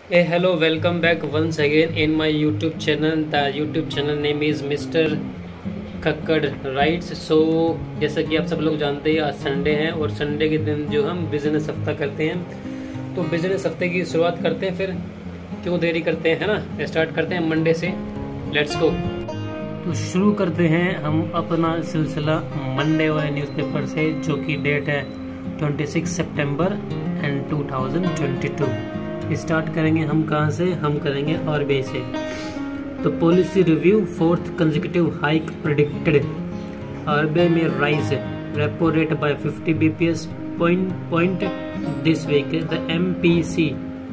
Hey, hello, welcome back once again in my YouTube channel. The YouTube channel name is Mr. Khakkad writes. So जैसा कि आप सब लोग जानते हैं, आज संडे है और संडे के दिन जो हम बिजनेस हफ्ता करते हैं, तो बिजनेस हफ्ते की शुरुआत करते हैं। फिर क्यों देरी करते हैं, है ना। स्टार्ट करते हैं मंडे से, लेट्स गो। तो शुरू करते हैं हम अपना सिलसिला मंडे वाले न्यूज़पेपर से, जो कि डेट है 26 सितंबर एंड 2022। स्टार्ट करेंगे हम कहाँ से, हम करेंगे आरबीआई से। तो policy review, fourth consecutive hike predicted. RBI में raise repo rate by 50 bps point this week. The MPC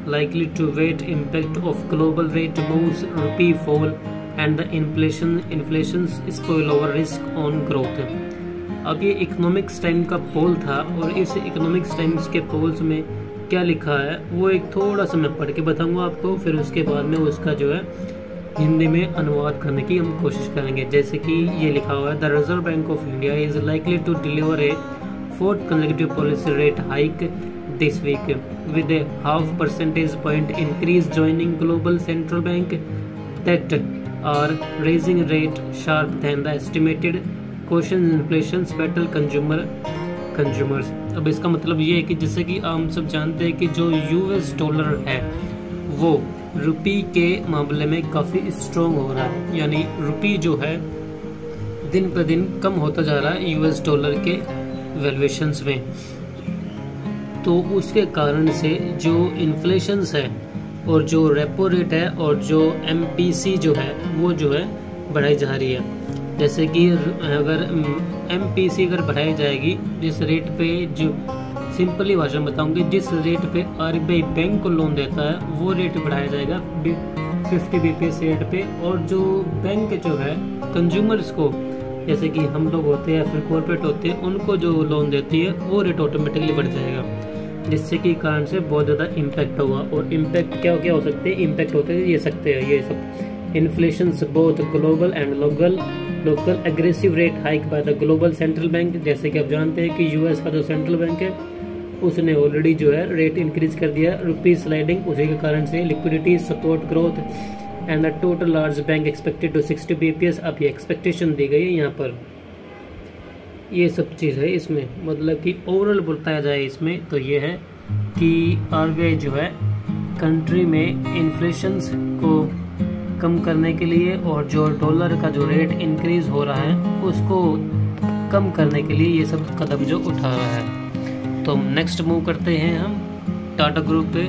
likely to wait impact of global rate moves, rupee fall and the inflation spillover risk on growth. अब ये economics time का पोल था और इस economics times के poles में क्या लिखा है वो एक थोड़ा सा मैं पढ़ के बताऊंगा आपको, फिर उसके बाद में उसका जो है हिंदी में अनुवाद करने की हम कोशिश करेंगे। जैसे कि ये लिखा हुआ है, the Reserve Bank of India is likely to deliver a fourth consecutive policy rate hike this week with a 0.5 percentage point increase, joining global central bank that are raising rate sharp than the estimated, caution inflation battle consumers. अब इसका मतलब ये है कि जैसे कि हम सब जानते हैं कि जो यूएस डॉलर है वो रुपी के मामले में काफ़ी स्ट्रॉन्ग हो रहा है, यानी रुपी जो है दिन पर दिन कम होता जा रहा है यूएस डॉलर के वैल्यूएशंस में। तो उसके कारण से जो इन्फ्लेशंस है और जो रेपो रेट है और जो एमपीसी जो है वो जो है बढ़ाई जा रही है। जैसे कि अगर एमपीसी अगर बढ़ाई जाएगी, जिस रेट पे, जो सिंपली भाषा में बताऊंगी, जिस रेट पे आरबीआई बैंक को लोन देता है वो रेट बढ़ाया जाएगा 50 bps रेट पे, और जो बैंक जो है कंज्यूमर्स को, जैसे कि हम लोग होते हैं या फिर कॉर्पोरेट होते हैं, उनको जो लोन देती है वो रेट ऑटोमेटिकली बढ़ जाएगा, जिससे कि कारण से बहुत ज़्यादा इम्पैक्ट होगा। और इम्पैक्ट क्या क्या हो सकते हैं, इम्पैक्ट होते हैं ये सब inflation both global and local aggressive rate hike by the global central bank. जैसे कि आप जानते हैं कि यूएस का जो सेंट्रल बैंक है उसने ऑलरेडी जो है रेट इंक्रीज कर दिया, रुपी स्लाइडिंग, उसी के कारण से liquidity support growth and the total large bank expected to 60 bps। अब ये एक्सपेक्टेशन दी गई है यहाँ पर, ये सब चीज़ है इसमें, मतलब कि ओवरऑल बताया जाए इसमें तो ये है कि आरबीआई जो है कंट्री में इन्फ्लेशंस को कम करने के लिए और जो डॉलर का जो रेट इंक्रीज हो रहा है उसको कम करने के लिए ये सब कदम जो उठा रहा है। तो नेक्स्ट मूव करते हैं हम टाटा ग्रुप पे।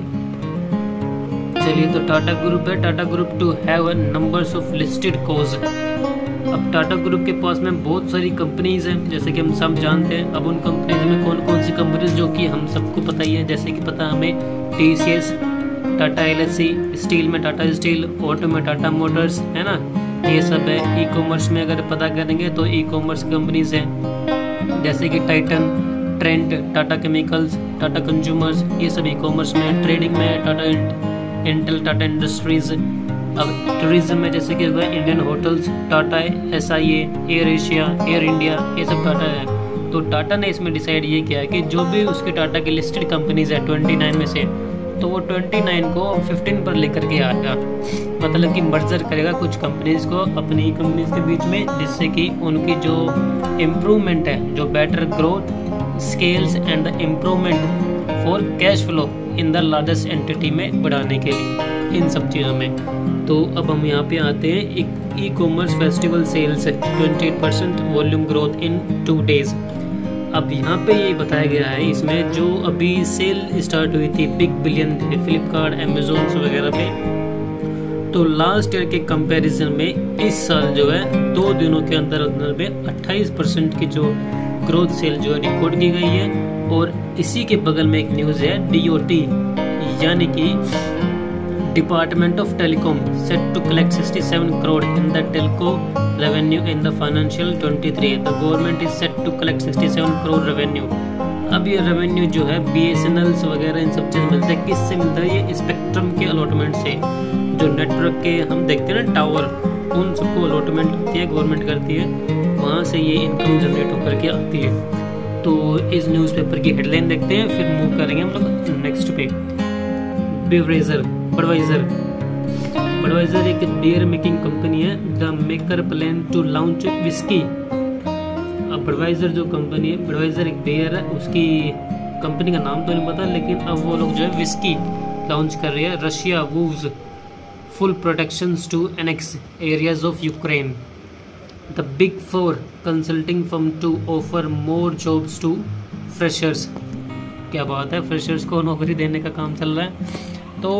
चलिए, तो टाटा ग्रुप है, Tata group to have numbers of listed cos. अब टाटा ग्रुप के पास में बहुत सारी कंपनीज हैं, जैसे कि हम सब जानते हैं। अब उन कंपनीज में कौन कौन सी कंपनीज, जो कि हम सबको पता ही है, जैसे कि पता हमें टीसीएस, टाटा एलएससी, स्टील में टाटा स्टील, ऑटो में टाटा मोटर्स, है ना, ये सब है। ई कॉमर्स में अगर पता करेंगे तो ई कॉमर्स कंपनीज हैं, जैसे कि Titan, trend, Tata chemicals, Tata consumers, ये सब ई कॉमर्स में। ट्रेडिंग में टाटा इंटेल, टाटा इंडस्ट्रीज। अब टूरिज्म में जैसे कि हुआ Indian hotels, Tata, SIA, air Asia, air India, ये सब टाटा है। तो टाटा ने इसमें डिसाइड ये किया है कि जो भी उसके टाटा की लिस्टेड कंपनीज है 29 में से, तो वो 29 को 15 पर लेकर के आएगा, मतलब कि मर्जर करेगा कुछ कंपनीज को अपनी कंपनीज के बीच में, जिससे कि उनकी जो इम्प्रूवमेंट है, जो better growth, scales and the improvement for cash flow in the largest entity में बढ़ाने के लिए, इन सब चीज़ों में। तो अब हम यहाँ पे आते हैं, e commerce festival sales 28% volume growth in 2 days। अब यहाँ पे ये बताया गया है इसमें, जो अभी सेल स्टार्ट हुई थी, बिग बिलियन थे फ्लिपकार्ट, अमेजोन वगैरह पे, तो लास्ट ईयर के कंपैरिजन में इस साल जो है 2 दिनों के अंदर में 28% की जो ग्रोथ सेल जो है रिकॉर्ड की गई है। और इसी के बगल में एक न्यूज़ है, डीओटी यानी कि department of telecom set to collect 67 crore in the telco revenue in the financial 23। The government is set to collect 67 crore revenue. अब ये रेवेन्यू जो है बीएसएनएल वगैरह इन सब चीज़ मिलता है, किससे मिलता है, ये स्पेक्ट्रम के अलॉटमेंट से। जो नेटवर्क के हम देखते हैं ना टावर, उन सबको अलॉटमेंट होती है, गवर्नमेंट करती है, वहाँ से ये इनकम जनरेट होकर के आती है। तो इस न्यूज़पेपर की हेडलाइन देखते हैं, फिर मूव करेंगे हम लोग नेक्स्ट पे। बेवरेजर बडवाइजर एक बियर मेकिंग कंपनी है। The maker plan to launch whisky. अब बडवाइजर जो कंपनी है, बडवाइजर एक बियर है, उसकी कंपनी का नाम तो नहीं पता, लेकिन अब वो लोग जो है विस्की लॉन्च कर रही है। Russia vows full protections to annex areas of Ukraine. The big four consulting firm to offer more jobs to freshers. क्या बात है, फ्रेशर्स को नौकरी देने का काम चल रहा है। तो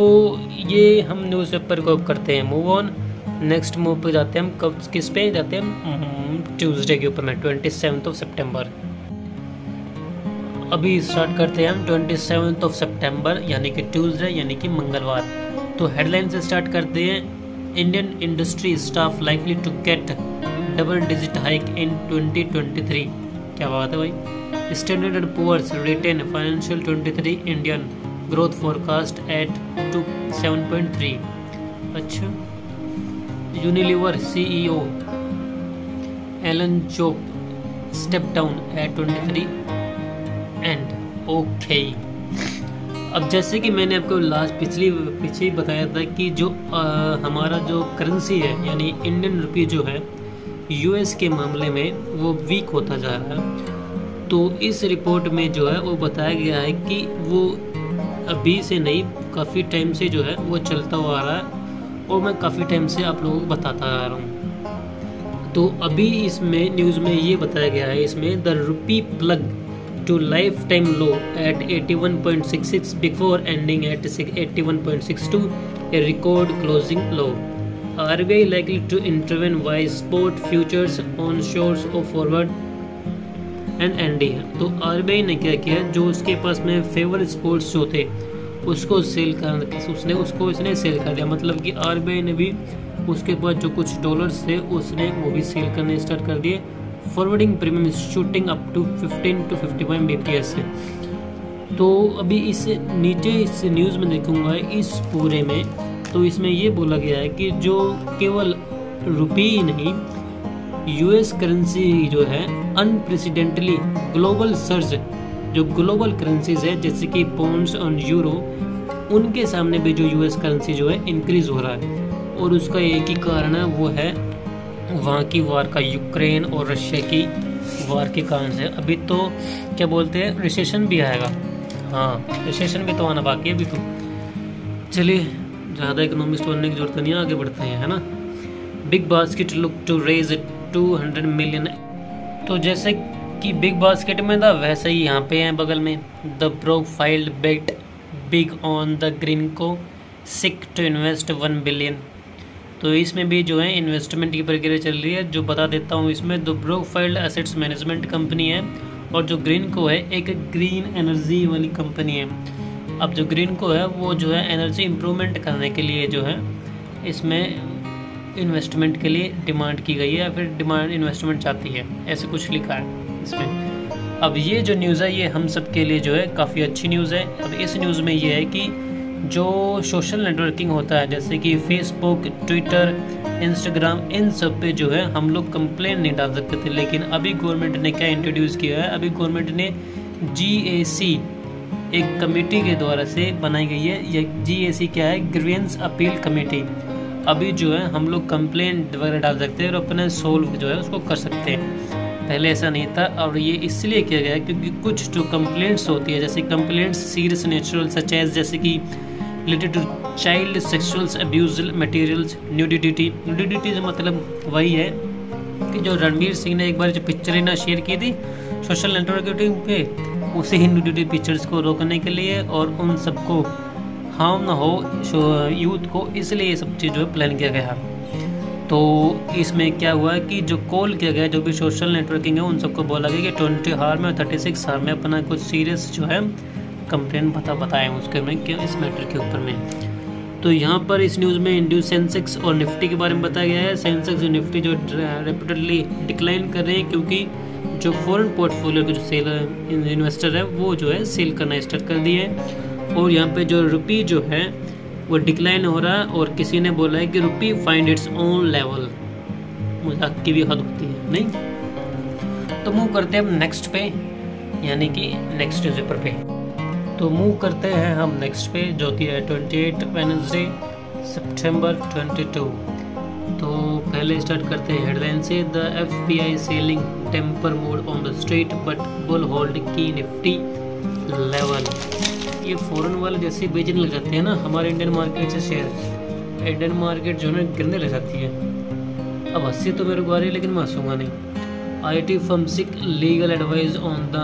ये हम न्यूज़पेपर को करते हैं मूव ऑन। नेक्स्ट मूव पे जाते हैं हम, कब किस पे जाते हैं, ट्यूसडे के ऊपर में 27 सितंबर। अभी स्टार्ट करते हैं हम 27 सितंबर यानी कि ट्यूसडे यानी कि मंगलवार। तो हेडलाइन से स्टार्ट करते हैं। Indian industry staff likely to get double digit hike in 2023। क्या बात है भाई। Standard and Poor's retain financial 23 Indian growth forecast at 7.3। अच्छा। Unilever CEO Alan Jope step down at 23 and okay. अब जैसे कि मैंने आपको पीछे ही बताया था कि जो हमारा जो करेंसी है यानी इंडियन रुपी जो है US के मामले में वो वीक होता जा रहा है। तो इस रिपोर्ट में जो है वो बताया गया है कि वो अभी से नहीं, काफ़ी टाइम से जो है वो चलता हुआ आ रहा है और मैं काफ़ी टाइम से आप लोगों को बताता आ रहा हूँ। तो अभी इसमें न्यूज़ में ये बताया गया है, इसमें the rupee plunge to lifetime low at 81.66 before ending at 81.62, a record closing low. RBI likely to intervene via spot futures on shores of forward and ND है। तो RBI ने क्या किया, जो उसके पास में फेवर स्पोर्ट्स जो थे उसको इसने सेल कर दिया। मतलब कि RBI ने भी उसके पास जो कुछ डॉलर्स थे उसने वो भी सेल करने स्टार्ट कर दिए। Forwarding premium shooting up to 15 to 55 BPS है। तो अभी इस नीचे इस न्यूज़ में देखूंगा इस पूरे में, तो इसमें ये बोला गया है कि जो केवल रुपी ही नहीं, US करेंसी जो है अनप्रेसिडेंटली ग्लोबल सर्ज, जो ग्लोबल करेंसीज है जैसे कि पाउंड्स और यूरो, उनके सामने भी जो US करेंसी जो है इंक्रीज हो रहा है। और उसका एक ही कारण है, वो है वहाँ की वार का, यूक्रेन और रशिया की वार के कारण से। अभी तो क्या बोलते हैं, रिसेशन भी आएगा। हाँ, रिसेशन भी तो आना बाकी है अभी तो। चलिए, ज़्यादा इकोनॉमिस्ट बनने की जरूरत नहीं है, आगे बढ़ते हैं, है ना। BigBasket look to raise 200 million. तो जैसे कि बिग बास्केट में था वैसे ही यहाँ पे है बगल में। The Brookfield bet big on the Greenko seek to invest 1 billion. तो इसमें भी जो है इन्वेस्टमेंट की प्रक्रिया चल रही है, जो बता देता हूँ इसमें। The broke filed assets management company है और जो ग्रीनको है एक ग्रीन एनर्जी वाली कंपनी है। अब जो ग्रीनको है वो जो है एनर्जी इम्प्रूवमेंट करने के लिए जो है इसमें इन्वेस्टमेंट के लिए डिमांड की गई है, या फिर डिमांड इन्वेस्टमेंट चाहती है, ऐसे कुछ लिखा है इसमें। अब ये जो न्यूज़ है ये हम सब के लिए जो है काफ़ी अच्छी न्यूज़ है। अब इस न्यूज़ में ये है कि जो सोशल नेटवर्किंग होता है जैसे कि फेसबुक, ट्विटर, इंस्टाग्राम, इन सब पे जो है हम लोग कंप्लेंट नहीं डाल सकते थे, लेकिन अभी गवर्नमेंट ने क्या इंट्रोड्यूस किया है, अभी गवर्नमेंट ने GAC एक कमेटी के द्वारा से बनाई गई है। ये GAC क्या है, ग्रीवेंस अपील कमेटी। अभी जो है हम लोग कंप्लेंट वगैरह डाल सकते हैं और अपना सोल्व जो है उसको कर सकते हैं। पहले ऐसा नहीं था, और ये इसलिए किया गया है क्योंकि कुछ जो कंप्लेंट्स होती है, जैसे complaints serious natural such as, जैसे कि related to child sexual abuse materials, nudity से मतलब वही है कि जो रणवीर सिंह ने एक बार जो पिक्चर ना शेयर की थी सोशल नेटवर्किंग पे, उसी ही न्यूडिटी पिक्चर्स को रोकने के लिए और उन सबको हार्म ना हो यूथ को, इसलिए ये सब चीज़ जो है प्लान किया गया। तो इसमें क्या हुआ कि जो कॉल किया गया, जो भी सोशल नेटवर्किंग है उन सबको बोला गया कि 20 आवर में और 36 आवर में अपना कुछ सीरियस जो है कंप्लेंट बताएं उसके में क्या इस मैटर के ऊपर में। तो यहाँ पर इस न्यूज़ में इंड्यूस सेंसेक्स और निफ्टी के बारे में बताया गया है। सेंसेक्स और निफ्टी जो रेपुटेडली डिक्लाइन कर रहे हैं क्योंकि जो फॉरेन पोर्टफोलियो के जो सेल इन्वेस्टर है वो जो है सेल करना स्टार्ट कर दिए है। और यहाँ पे जो रुपी जो है वो डिक्लाइन हो रहा है, और किसी ने बोला है कि रुपी फाइंड इट्स ओन लेवल। मजाक की भी हद होती है नहीं। तो मूव करते हैं हम नेक्स्ट पे, यानी कि नेक्स्ट न्यूज़पेपर पे। तो मूव करते हैं हम नेक्स्ट पे, जो कि है 28 वेडनेसडे सितंबर 22। तो पहले स्टार्ट करते हैं हेडलाइन से। द FBI selling temper mood on the street but bull hold key Nifty level. ये फॉरेन वाले जैसे बेचने लग जाते हैं ना हमारे इंडियन मार्केट से शेयर, इंडियन मार्केट जो है ना गिरने लग जाती है। अब हंसी तो मेरे को आ रही है लेकिन मैं हंसूंगा नहीं। IT firm seek legal advice on the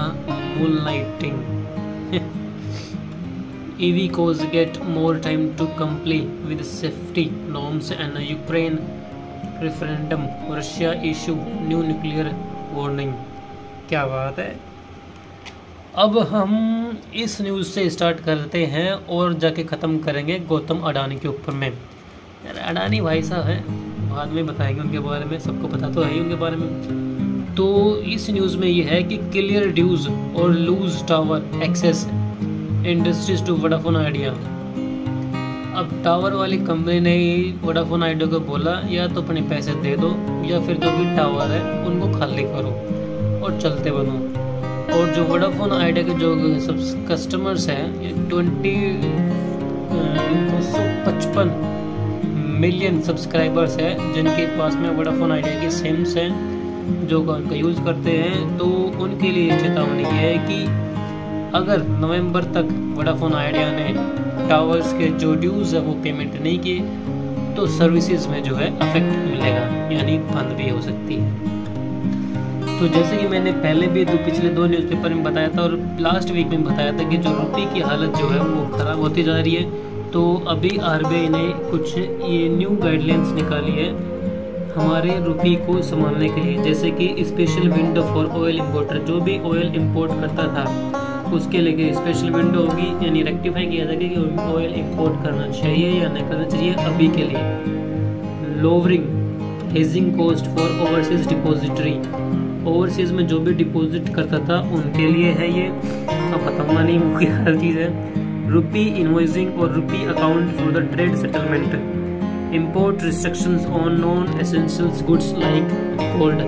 moonlighting. EV cars get more time to comply with safety norms and Ukraine referendum. Russia issue new nuclear warning. क्या बात है। अब हम इस न्यूज़ से स्टार्ट करते हैं और जाके ख़त्म करेंगे गौतम अडानी के ऊपर में। यार अडानी भाई साहब हैं, बाद में बताएंगे उनके बारे में, सबको पता तो है ही उनके बारे में। तो इस न्यूज़ में ये है कि क्लियर ड्यूज और lose tower access industries to Vodafone Idea. अब टावर वाली कंपनी ने वोडाफोन आइडिया को बोला या तो अपने पैसे दे दो या फिर जो भी टावर है उनको खाली करो और चलते बनो। और जो वोडाफोन आइडिया के जो सब कस्टमर्स हैं ये 255 मिलियन सब्सक्राइबर्स हैं जिनके पास में वोडाफोन आइडिया की सिम्स हैं जो उनका यूज़ करते हैं। तो उनके लिए चेतावनी है कि अगर नवंबर तक वोडाफोन आइडिया ने टावर्स के जो ड्यूज़ है वो पेमेंट नहीं किए तो सर्विसेज में जो है अफेक्ट मिलेगा, यानी बंद भी हो सकती है। तो जैसे कि मैंने पहले भी पिछले 2 न्यूज़पेपर में बताया था और लास्ट वीक में बताया था कि जो रुपये की हालत जो है वो ख़राब होती जा रही है। तो अभी RBI ने कुछ ये न्यू गाइडलाइंस निकाली है हमारे रुपये को संभालने के लिए, जैसे कि special window for oil importer. जो भी ऑयल इम्पोर्ट करता था उसके लिए स्पेशल विंडो होगी, यानी रेक्टिफाई किया जाएगा कि ऑयल इम्पोर्ट करना चाहिए या नहीं करना चाहिए अभी के लिए। Lowering hedging cost for overseas depository. Overseas में जो भी डिपॉजिट करता था उनके लिए है ये, अब खत्म नहीं मुझे हर चीज़ है। रुपी इनवॉइसिंग और rupee account for the trade settlement. Import restrictions on non essentials goods like gold.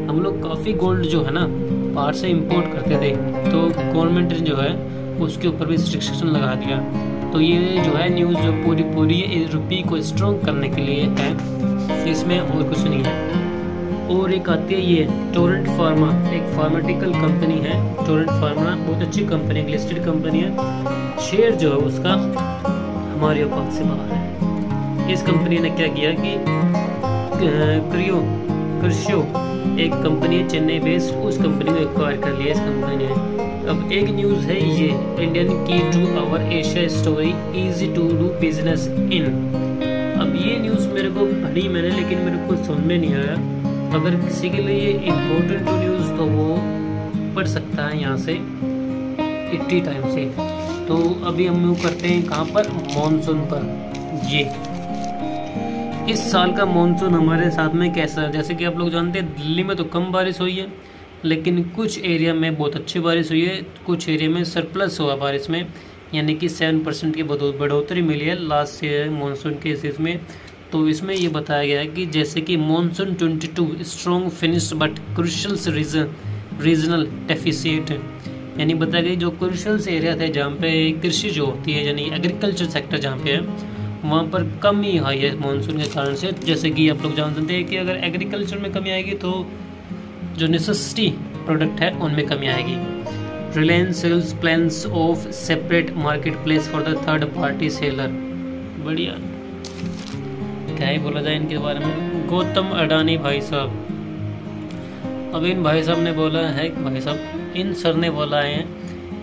हम लोग काफ़ी गोल्ड जो है ना बाहर से इंपोर्ट करते थे तो गवर्नमेंट ने जो है उसके ऊपर भी रिस्ट्रिक्शन लगा दिया। तो ये जो है न्यूज़ जो पूरी रुपये को स्ट्रॉन्ग करने के लिए है, इसमें और कुछ नहीं है। और एक आती है ये टोरेंट फार्मा, एक फार्माटिकल कंपनी है। टोरेंट फार्मा बहुत अच्छी कंपनी है, लिस्टेड कंपनी है। शेयर जो है उसका हमारी औकात से बाहर है। इस कंपनी ने क्या किया कि क्रियो एक कंपनी है चेन्नई बेस्ड, उस कंपनी को एक्वायर कर लिया इस कंपनी ने। अब एक न्यूज़ है ये Indian key to our Asia story easy to do business in. अब ये न्यूज़ मेरे को पढ़ी मैंने लेकिन मेरे को समझ में नहीं आया। अगर किसी के लिए ये इम्पोर्टेंट न्यूज़ तो वो पढ़ सकता है यहाँ से 80 टाइम से। तो अभी हम मूव करते हैं कहाँ पर, मॉनसून पर। ये इस साल का मॉनसून हमारे साथ में कैसा है, जैसे कि आप लोग जानते हैं दिल्ली में तो कम बारिश हुई है लेकिन कुछ एरिया में बहुत अच्छी बारिश हुई है, कुछ एरिया में सरप्लस हुआ बारिश में, यानी कि 7% की बढ़ोतरी मिली है लास्ट ईयर मॉनसून के इस में। तो इसमें ये बताया गया है कि जैसे कि monsoon 22 strong finish but crucial regional deficit, यानी बताया गया जो क्रूशल एरिया थे जहाँ पे कृषि जो होती है यानी एग्रीकल्चर सेक्टर जहाँ पे है वहाँ पर कमी आई है मॉनसून के कारण से। जैसे कि आप लोग जानते हैं कि अगर एग्रीकल्चर में कमी आएगी तो जो नेसेसिटी प्रोडक्ट है उनमें कमी आएगी। Reliance sales plans of separate marketplace for the third party seller. बढ़िया, क्या ही बोला जाए इनके बारे में। गौतम अडानी भाई साहब, अब इन भाई साहब ने बोला है, भाई साहब इन सर ने बोला है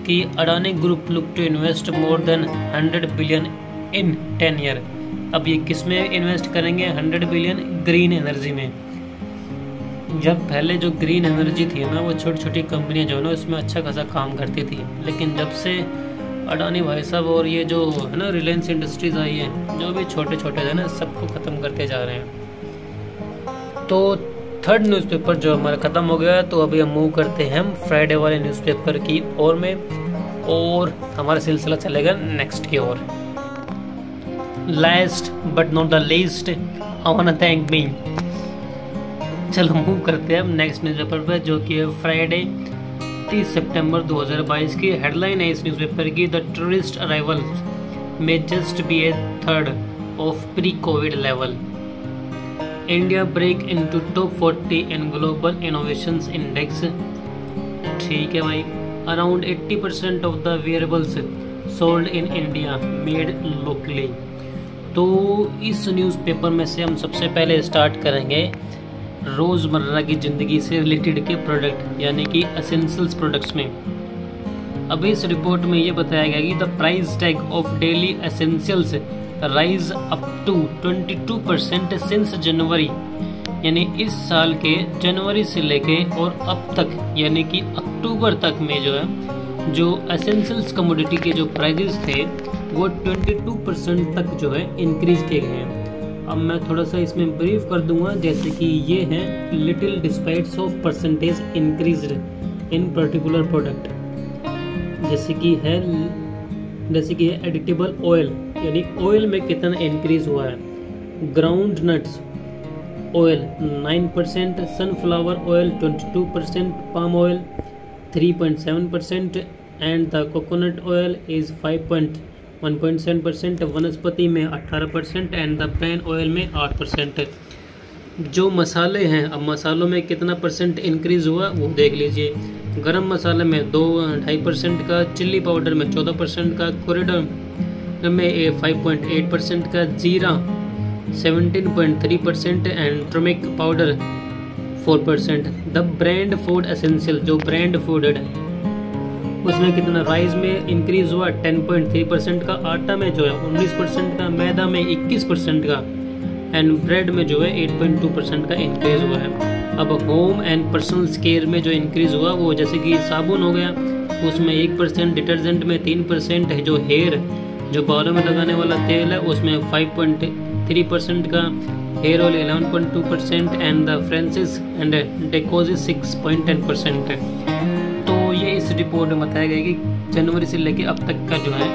कि Adani group look to invest more than 100 billion in 10 year. अब ये किस में इन्वेस्ट करेंगे? 100 बिलियन ग्रीन एनर्जी में। जब पहले जो ग्रीन एनर्जी थी ना वो छोटी छोटी कंपनियां जो है ना उसमें अच्छा खासा काम करती थी, लेकिन जब से अडानी भाई साहब और ये जो है ना रिलायंस इंडस्ट्रीज आई है, जो भी छोटे छोटे है ना सबको ख़त्म करते जा रहे हैं। तो थर्ड न्यूज़पेपर जो हमारा ख़त्म हो गया, तो अभी हम मूव करते हैं हम फ्राइडे वाले न्यूज़पेपर की ओर में, और हमारा सिलसिला चलेगा नेक्स्ट की ओर। Last but not the least, I want to thank me. चलो मूव करते हैं हम नेक्स्ट न्यूज़पेपर पर जो कि है फ्राइडे 29 सितंबर 2022 की हेडलाइन है इस न्यूज़पेपर की, द टूरिस्ट अराइवल में just be a third of pre covid level. India break into top 40 in global innovations index. ठीक है भाई, around 80% of the wearables sold in India made locally. तो इस न्यूज़पेपर में से हम सबसे पहले स्टार्ट करेंगे रोज़मर्रा की ज़िंदगी से रिलेटेड के प्रोडक्ट यानी कि एसेंशियल्स प्रोडक्ट्स में। अभी इस रिपोर्ट में ये बताया गया कि the price tag of daily essentials rise up to 22% since January, यानी इस साल के जनवरी से लेके और अब तक यानी कि अक्टूबर तक में जो है जो एसेंशियल्स कमोडिटी के जो प्राइजेस थे वो 22% तक जो है इंक्रीज किए गए हैं। अब मैं थोड़ा सा इसमें ब्रीफ कर दूंगा, जैसे कि ये है little despites of percentage increased in particular product, जैसे कि है एडिटेबल ऑयल, यानी ऑयल में कितना इंक्रीज हुआ है। Ground nuts oil 9%, sunflower oil 22%, palm oil 3.7% and the coconut oil is 1.7%, वनस्पति में 18% एंड द पैन ऑयल में 8%। जो मसाले हैं, अब मसालों में कितना परसेंट इंक्रीज़ हुआ वो देख लीजिए। गरम मसाले में 2.5% का, चिल्ली पाउडर में 14% का, कोरिएंडर में 5.8% का, जीरा 17.3% and turmeric powder 4%। The brand food essential, जो ब्रांड फूड है उसमें कितना राइस में इंक्रीज हुआ 10.3% का, आटा में जो है 19% का, मैदा में 21% का एंड ब्रेड में जो है 8.2% का इंक्रीज हुआ है। अब होम एंड पर्सनल केयर में जो इंक्रीज हुआ वो जैसे कि साबुन हो गया उसमें 1%, डिटर्जेंट में 3% है, जो हेयर जो बालों में लगाने वाला तेल है उसमें 5.3% का, hair oil 11.2% and the fragrances and decoctions 6.10%। तो ये इस रिपोर्ट में बताया गया कि जनवरी से लेके अब तक का जो है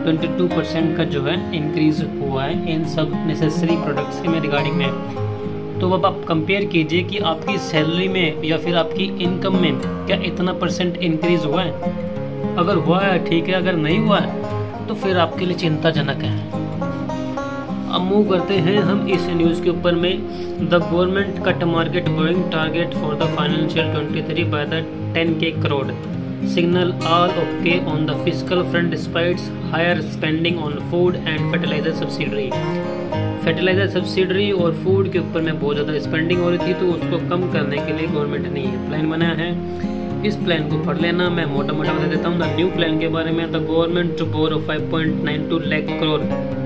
22% का जो है इंक्रीज हुआ है इन सब नेसेसरी प्रोडक्ट्स में रिगार्डिंग में। तो अब आप कंपेयर कीजिए कि आपकी सैलरी में या फिर आपकी इनकम में क्या इतना परसेंट इंक्रीज हुआ है। अगर हुआ है ठीक है, अगर नहीं हुआ है तो फिर आपके लिए चिंताजनक है। अब मूव करते हैं हम इस न्यूज़ के ऊपर में, the government cut market borrowing target for the financial 23 by the 10K crore, signal all okay on the fiscal front despite higher spending on food and fertiliser subsidy. Fertiliser subsidy और food के ऊपर में बहुत ज़्यादा spending हो रही थी, तो उसको कम करने के लिए गवर्नमेंट ने ये प्लान बनाया है। इस प्लान को पढ़ लेना, मैं मोटा मोटा बता देता हूँ द न्यू प्लान के बारे में। The government to borrow 5.92 lakh crore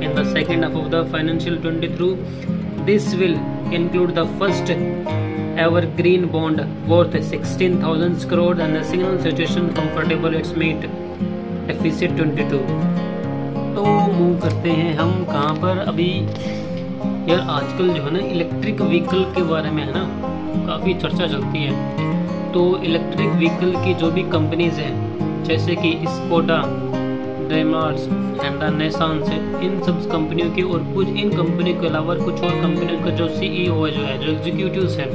in the second half of the financial 23। This will include the first ever green bond worth 16,000 crore and the signal situation comfortable it's meet deficit 22। तो move करते हैं हम कहाँ पर। अभी यार आजकल जो है ना इलेक्ट्रिक व्हीकल के बारे में है ना काफ़ी चर्चा चलती है। तो इलेक्ट्रिक व्हीकल की जो भी कंपनीज हैं जैसे कि स्कोडा, डेमार्स एंड निसान से, इन सब कंपनियों की और कुछ इन कंपनियों के अलावा कुछ और कंपनियों का जो CEO जो है, जो एग्जीक्यूटिव्स हैं,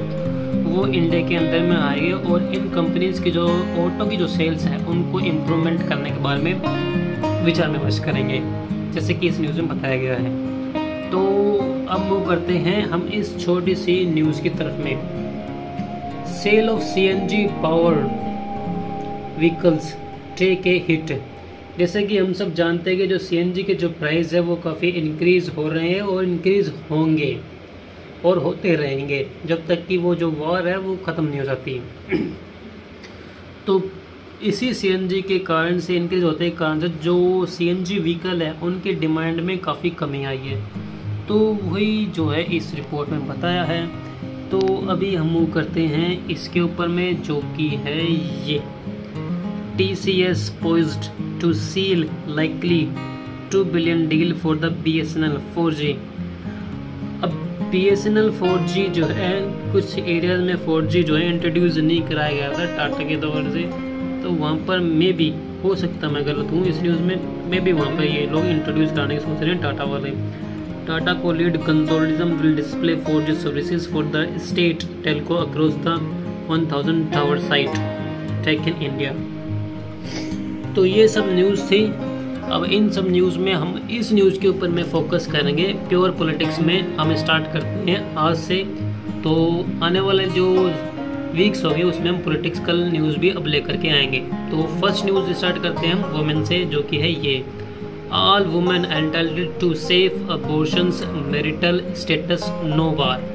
वो इंडिया के अंदर में आएंगे और इन कंपनीज की जो ऑटो की जो सेल्स है उनको इम्प्रूवमेंट करने के बारे में विचार विमर्श करेंगे, जैसे कि इस न्यूज़ में बताया गया है। तो अब मूव करते हैं हम इस छोटी सी न्यूज़ की तरफ में। Sale of CNG powered vehicles take a hit. जैसे कि हम सब जानते हैं कि जो CNG के जो प्राइस है वो काफ़ी इंक्रीज़ हो रहे हैं और इंक्रीज़ होंगे और होते रहेंगे जब तक कि वो जो वॉर है वो ख़त्म नहीं हो जाती। तो इसी CNG के कारण से इंक्रीज़ होते के कारण से जो CNG व्हीकल है उनकी डिमांड में काफ़ी कमी आई है। तो वही जो है इस रिपोर्ट में बताया है। तो अभी हम मूव करते हैं इसके ऊपर में, जो कि है ये TCS poised to seal likely $2 billion deal for the BSNL 4G। अब BSNL 4G जो है कुछ एरियाज में 4G जो है इंट्रोड्यूस नहीं कराया गया था टाटा के दौर से, तो वहाँ पर मे भी हो सकता मैं गलत हूँ इस न्यूज़ में, मे भी वहाँ पर ये लोग इंट्रोड्यूस कराने की सोच रहे हैं टाटा वाले। टाटा को lead consortium will display 4G services for the state Telco across the 1000 tower site attack in India. तो ये सब न्यूज़ थी। अब इन सब न्यूज़ में हम इस न्यूज़ के ऊपर में फोकस करेंगे, प्योर पॉलिटिक्स में हम स्टार्ट करते हैं आज से। तो आने वाले जो वीक्स होंगे उसमें हम पॉलिटिकल न्यूज़ भी अब लेकर के आएंगे। तो फर्स्ट न्यूज़ स्टार्ट करते हैं हम वुमेन से, जो कि है ये, all women entitled to safe abortions, marital status no bar.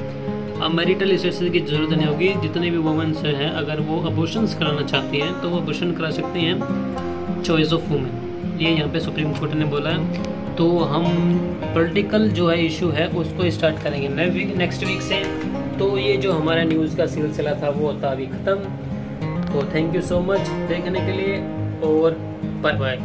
अब मैरिटल स्टेटस की ज़रूरत नहीं होगी, जितने भी वुमेन्स हैं अगर वो अबॉर्शंस कराना चाहती हैं तो वो अबॉर्शन करा सकते हैं, चॉइस ऑफ वुमेन, ये यहाँ पे सुप्रीम कोर्ट ने बोला है। तो हम पॉलिटिकल जो है इशू है उसको स्टार्ट करेंगे नेक्स्ट वीक से। तो ये जो हमारा न्यूज़ का सिलसिला था वो होता अभी ख़त्म। तो थैंक यू सो मच देखने के लिए और बाय बाय।